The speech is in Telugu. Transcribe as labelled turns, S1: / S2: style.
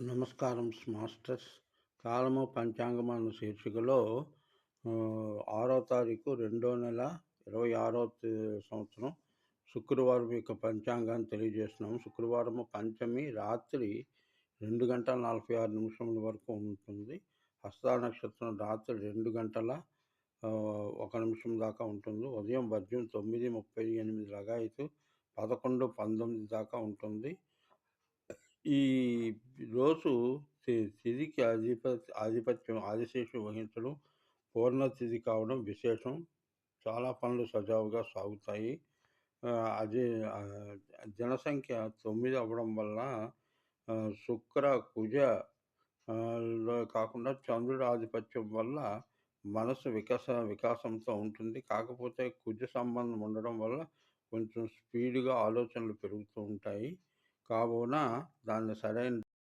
S1: నమస్కారం మాస్టర్స్. కాలము పంచాంగం అన్న శీర్షికలో 6వ తారీఖు రెండో నెల 26వ సంవత్సరం శుక్రవారం యొక్క పంచాంగాన్ని తెలియజేస్తున్నాము. శుక్రవారం పంచమి రాత్రి 2 గంటల 46 నిమిషముల వరకు ఉంటుంది. హస్త నక్షత్రం రాత్రి 2 గంటల 1 నిమిషం దాకా ఉంటుంది. ఉదయం వర్జ్యం 9:38 లగాయతు 11:19 దాకా ఉంటుంది. ఈ రోజు తిథికి ఆధిపత్యం ఆదిశేషు వహించడం, పూర్ణ తిథి కావడం విశేషం. చాలా పనులు సజావుగా సాగుతాయి. అదే జనసంఖ్య 9 అవ్వడం వల్ల శుక్ర కుజ లో కాకుండా చంద్రుడి ఆధిపత్యం వల్ల మనసు వికాసంతో ఉంటుంది. కాకపోతే కుజ సంబంధం ఉండడం వల్ల కొంచెం స్పీడ్గా ఆలోచనలు పెరుగుతూ ఉంటాయి. కావున దాన్ని సరైన